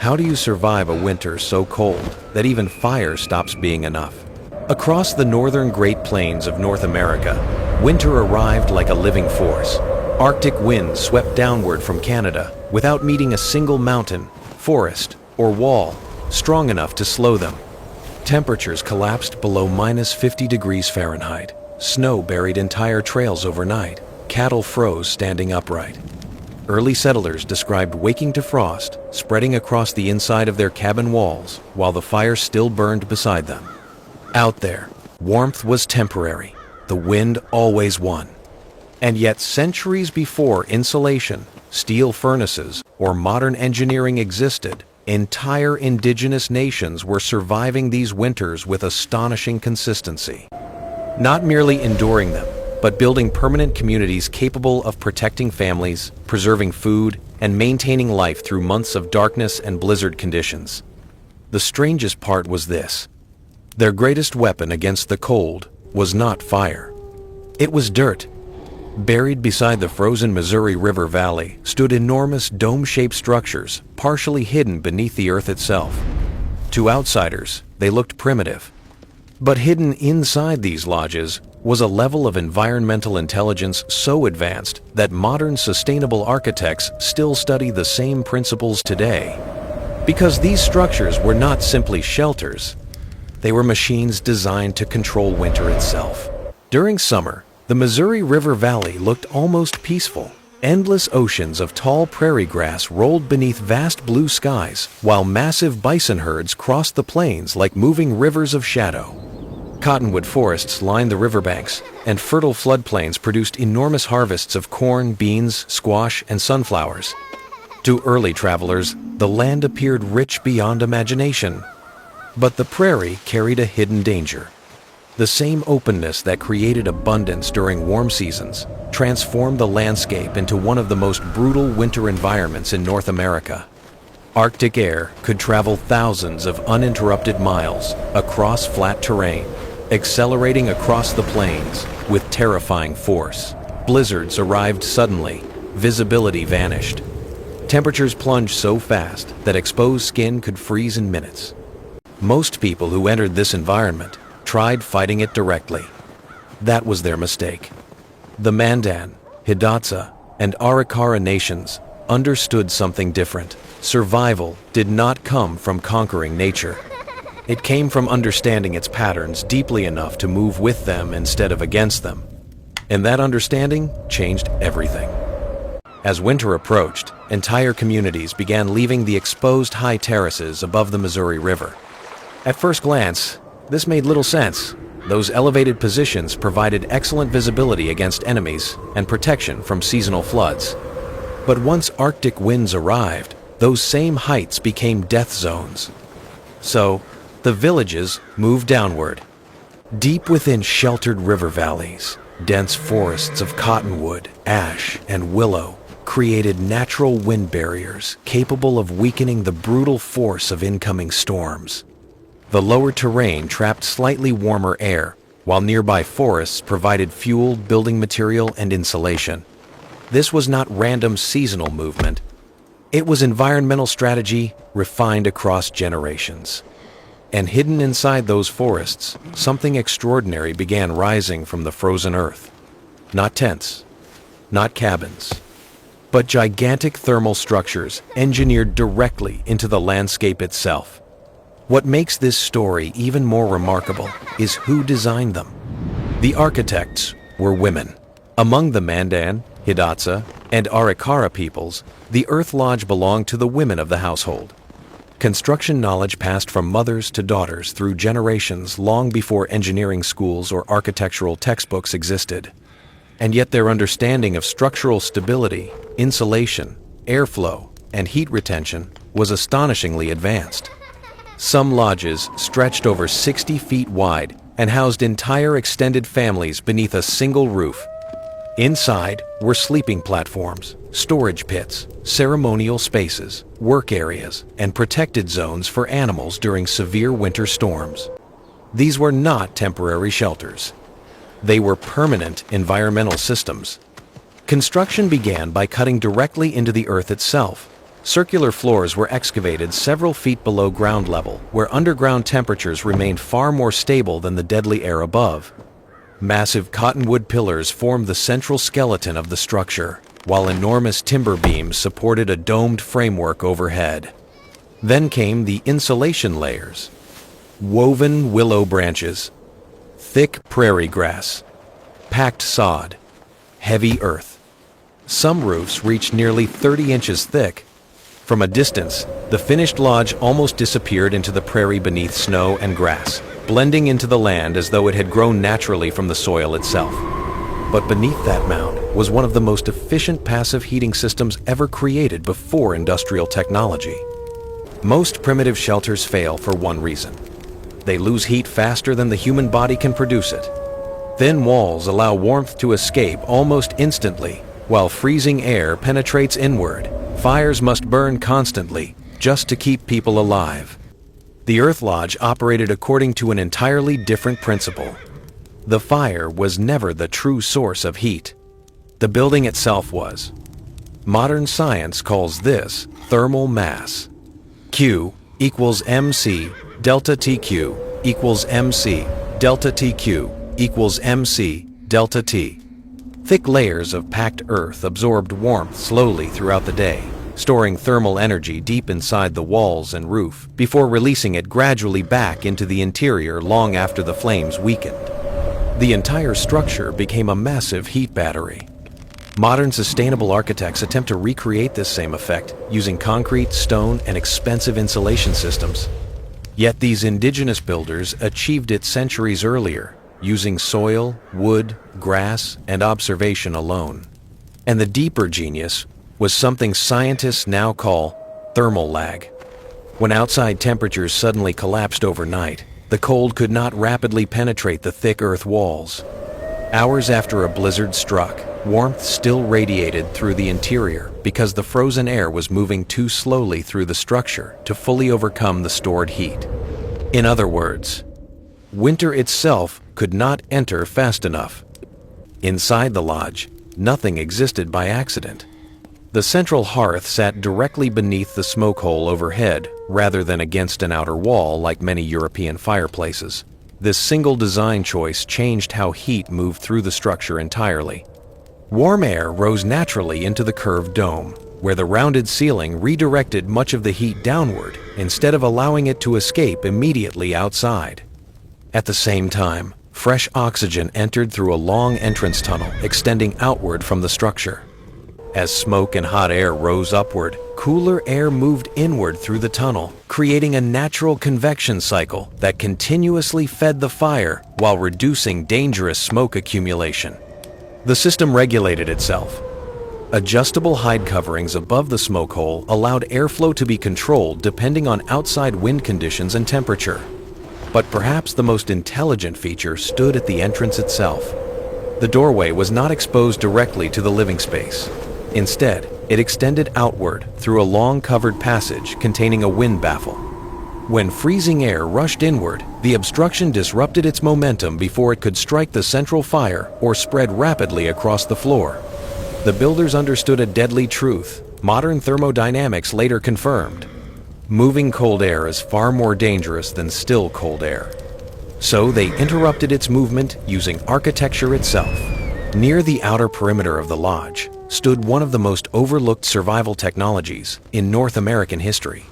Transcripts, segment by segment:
How do you survive a winter so cold that even fire stops being enough? Across the northern Great Plains of North America, winter arrived like a living force. Arctic winds swept downward from Canada without meeting a single mountain, forest, or wall strong enough to slow them. Temperatures collapsed below -50 degrees Fahrenheit. Snow buried entire trails overnight. Cattle froze standing upright. Early settlers described waking to frost, spreading across the inside of their cabin walls while the fire still burned beside them. Out there, warmth was temporary. The wind always won. And yet, centuries before insulation, steel furnaces, or modern engineering existed, entire indigenous nations were surviving these winters with astonishing consistency. Not merely enduring them, but building permanent communities capable of protecting families, preserving food, and maintaining life through months of darkness and blizzard conditions. The strangest part was this: their greatest weapon against the cold was not fire. It was dirt. Buried beside the frozen Missouri River Valley stood enormous dome-shaped structures, partially hidden beneath the earth itself. To outsiders, they looked primitive. But hidden inside these lodges was a level of environmental intelligence so advanced that modern sustainable architects still study the same principles today. Because these structures were not simply shelters, they were machines designed to control winter itself. During summer, the Missouri River Valley looked almost peaceful. Endless oceans of tall prairie grass rolled beneath vast blue skies, while massive bison herds crossed the plains like moving rivers of shadow. Cottonwood forests lined the riverbanks, and fertile floodplains produced enormous harvests of corn, beans, squash, and sunflowers. To early travelers, the land appeared rich beyond imagination. But the prairie carried a hidden danger. The same openness that created abundance during warm seasons transformed the landscape into one of the most brutal winter environments in North America. Arctic air could travel thousands of uninterrupted miles across flat terrain, accelerating across the plains with terrifying force. Blizzards arrived suddenly. Visibility vanished. Temperatures plunged so fast that exposed skin could freeze in minutes. Most people who entered this environment tried fighting it directly. That was their mistake. The Mandan, Hidatsa, and Arikara nations understood something different. Survival did not come from conquering nature. It came from understanding its patterns deeply enough to move with them instead of against them. And that understanding changed everything. As winter approached, entire communities began leaving the exposed high terraces above the Missouri River. At first glance, this made little sense. Those elevated positions provided excellent visibility against enemies and protection from seasonal floods. But once Arctic winds arrived, those same heights became death zones. So, the villages moved downward. Deep within sheltered river valleys, dense forests of cottonwood, ash, and willow created natural wind barriers capable of weakening the brutal force of incoming storms. The lower terrain trapped slightly warmer air, while nearby forests provided fuel, building material, and insulation. This was not random seasonal movement. It was environmental strategy refined across generations. And hidden inside those forests, something extraordinary began rising from the frozen earth. Not tents, not cabins, but gigantic thermal structures engineered directly into the landscape itself. What makes this story even more remarkable is who designed them. The architects were women. Among the Mandan, Hidatsa, and Arikara peoples, the Earth Lodge belonged to the women of the household. Construction knowledge passed from mothers to daughters through generations long before engineering schools or architectural textbooks existed. And yet their understanding of structural stability, insulation, airflow, and heat retention was astonishingly advanced. Some lodges stretched over 60 feet wide and housed entire extended families beneath a single roof. Inside were sleeping platforms, storage pits, ceremonial spaces, work areas, and protected zones for animals during severe winter storms. These were not temporary shelters. They were permanent environmental systems. Construction began by cutting directly into the earth itself. Circular floors were excavated several feet below ground level, where underground temperatures remained far more stable than the deadly air above. Massive cottonwood pillars formed the central skeleton of the structure, while enormous timber beams supported a domed framework overhead. Then came the insulation layers. Woven willow branches, thick prairie grass, packed sod, heavy earth. Some roofs reached nearly 30 inches thick. From a distance, the finished lodge almost disappeared into the prairie beneath snow and grass, blending into the land as though it had grown naturally from the soil itself. But beneath that mound was one of the most efficient passive heating systems ever created before industrial technology. Most primitive shelters fail for one reason. They lose heat faster than the human body can produce it. Thin walls allow warmth to escape almost instantly, while freezing air penetrates inward. Fires must burn constantly, just to keep people alive. The Earth Lodge operated according to an entirely different principle. The fire was never the true source of heat. The building itself was. Modern science calls this thermal mass. Q equals mc delta TQ equals mc delta TQ equals mc delta T. Thick layers of packed earth absorbed warmth slowly throughout the day, storing thermal energy deep inside the walls and roof before releasing it gradually back into the interior long after the flames weakened. The entire structure became a massive heat battery. Modern sustainable architects attempt to recreate this same effect using concrete, stone, and expensive insulation systems. Yet these indigenous builders achieved it centuries earlier, using soil, wood, grass, and observation alone. And the deeper genius was something scientists now call thermal lag. When outside temperatures suddenly collapsed overnight, the cold could not rapidly penetrate the thick earth walls. Hours after a blizzard struck, warmth still radiated through the interior because the frozen air was moving too slowly through the structure to fully overcome the stored heat. In other words, winter itself could not enter fast enough. Inside the lodge, nothing existed by accident. The central hearth sat directly beneath the smoke hole overhead rather than against an outer wall like many European fireplaces. This single design choice changed how heat moved through the structure entirely. Warm air rose naturally into the curved dome, where the rounded ceiling redirected much of the heat downward instead of allowing it to escape immediately outside. At the same time, fresh oxygen entered through a long entrance tunnel extending outward from the structure. As smoke and hot air rose upward, cooler air moved inward through the tunnel, creating a natural convection cycle that continuously fed the fire while reducing dangerous smoke accumulation. The system regulated itself. Adjustable hide coverings above the smoke hole allowed airflow to be controlled depending on outside wind conditions and temperature. But perhaps the most intelligent feature stood at the entrance itself. The doorway was not exposed directly to the living space. Instead, it extended outward through a long covered passage containing a wind baffle. When freezing air rushed inward, the obstruction disrupted its momentum before it could strike the central fire or spread rapidly across the floor. The builders understood a deadly truth modern thermodynamics later confirmed. Moving cold air is far more dangerous than still cold air. So they interrupted its movement using architecture itself. Near the outer perimeter of the lodge stood one of the most overlooked survival technologies in North American history: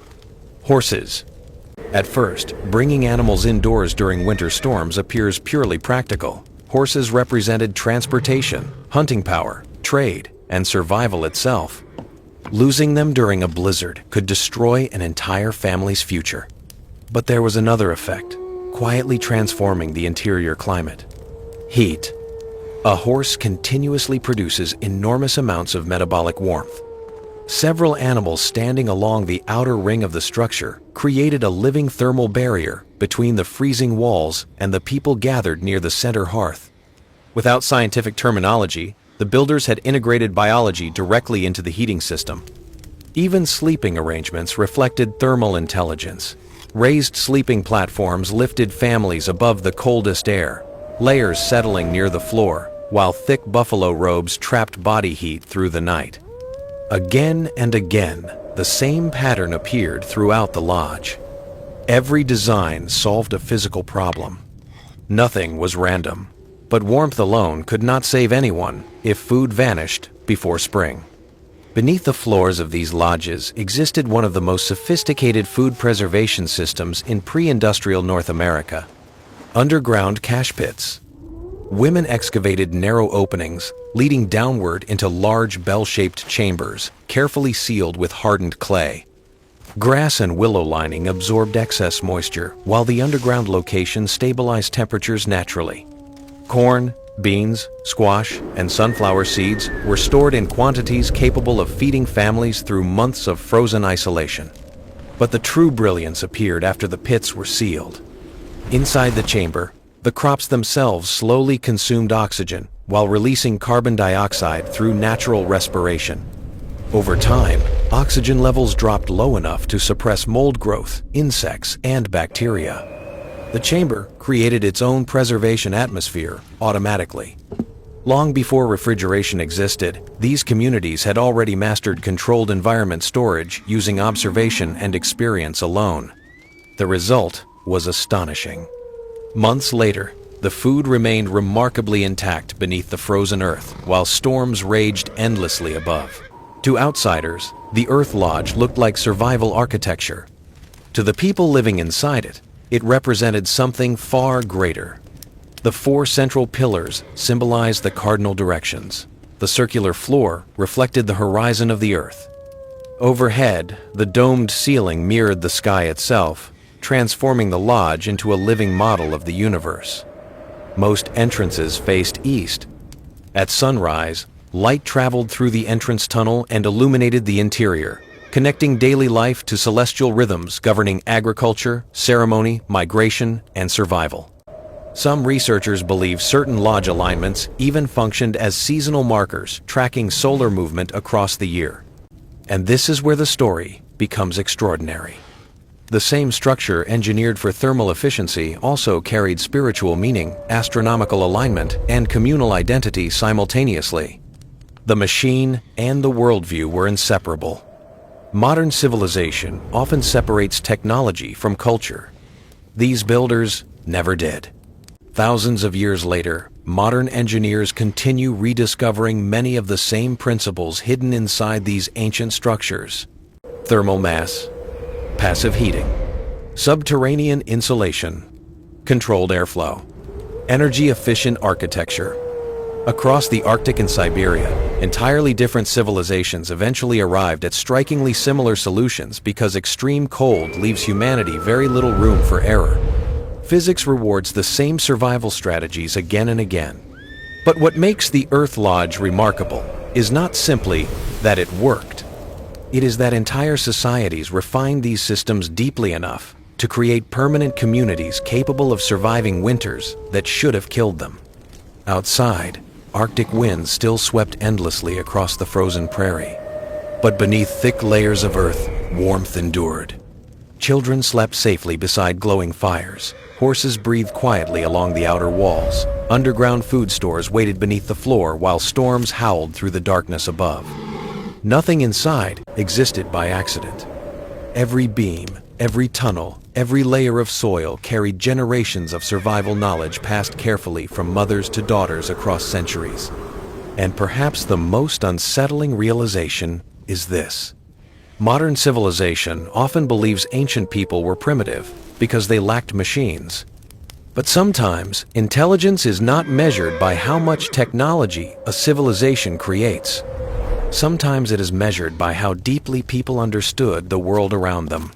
horses. At first, bringing animals indoors during winter storms appears purely practical. Horses represented transportation, hunting power, trade, and survival itself. Losing them during a blizzard could destroy an entire family's future. But there was another effect, quietly transforming the interior climate: heat. A horse continuously produces enormous amounts of metabolic warmth. Several animals standing along the outer ring of the structure created a living thermal barrier between the freezing walls and the people gathered near the center hearth. Without scientific terminology, the builders had integrated biology directly into the heating system. Even sleeping arrangements reflected thermal intelligence. Raised sleeping platforms lifted families above the coldest air, layers settling near the floor, while thick buffalo robes trapped body heat through the night. Again and again, the same pattern appeared throughout the lodge. Every design solved a physical problem. Nothing was random, but warmth alone could not save anyone if food vanished before spring. Beneath the floors of these lodges existed one of the most sophisticated food preservation systems in pre-industrial North America: underground cache pits. Women excavated narrow openings leading downward into large bell-shaped chambers, carefully sealed with hardened clay. Grass and willow lining absorbed excess moisture, while the underground location stabilized temperatures naturally. Corn, beans, squash, and sunflower seeds were stored in quantities capable of feeding families through months of frozen isolation. But the true brilliance appeared after the pits were sealed. Inside the chamber, the crops themselves slowly consumed oxygen while releasing carbon dioxide through natural respiration. Over time, oxygen levels dropped low enough to suppress mold growth, insects, and bacteria. The chamber created its own preservation atmosphere automatically. Long before refrigeration existed, these communities had already mastered controlled environment storage using observation and experience alone. The result was astonishing. Months later, the food remained remarkably intact beneath the frozen earth, while storms raged endlessly above. To outsiders, the Earth Lodge looked like survival architecture. To the people living inside it, it represented something far greater. The 4 central pillars symbolized the cardinal directions. The circular floor reflected the horizon of the Earth. Overhead, the domed ceiling mirrored the sky itself, transforming the lodge into a living model of the universe. Most entrances faced east. At sunrise, light traveled through the entrance tunnel and illuminated the interior, connecting daily life to celestial rhythms governing agriculture, ceremony, migration, and survival. Some researchers believe certain lodge alignments even functioned as seasonal markers, tracking solar movement across the year. And this is where the story becomes extraordinary. The same structure engineered for thermal efficiency also carried spiritual meaning, astronomical alignment, and communal identity simultaneously. The machine and the worldview were inseparable. Modern civilization often separates technology from culture. These builders never did. Thousands of years later, modern engineers continue rediscovering many of the same principles hidden inside these ancient structures: thermal mass, passive heating, subterranean insulation, controlled airflow, energy-efficient architecture. Across the Arctic and Siberia, entirely different civilizations eventually arrived at strikingly similar solutions because extreme cold leaves humanity very little room for error. Physics rewards the same survival strategies again and again. But what makes the Earth Lodge remarkable is not simply that it worked. It is that entire societies refined these systems deeply enough to create permanent communities capable of surviving winters that should have killed them. Outside, Arctic winds still swept endlessly across the frozen prairie. But beneath thick layers of earth, warmth endured. Children slept safely beside glowing fires. Horses breathed quietly along the outer walls. Underground food stores waited beneath the floor while storms howled through the darkness above. Nothing inside existed by accident. Every beam, every tunnel, every layer of soil carried generations of survival knowledge passed carefully from mothers to daughters across centuries. And perhaps the most unsettling realization is this: modern civilization often believes ancient people were primitive because they lacked machines. But sometimes, intelligence is not measured by how much technology a civilization creates. Sometimes it is measured by how deeply people understood the world around them.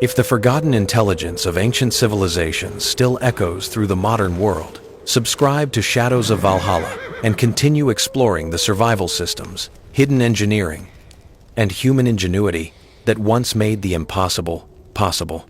If the forgotten intelligence of ancient civilizations still echoes through the modern world, subscribe to Shadows of Valhalla and continue exploring the survival systems, hidden engineering, and human ingenuity that once made the impossible possible.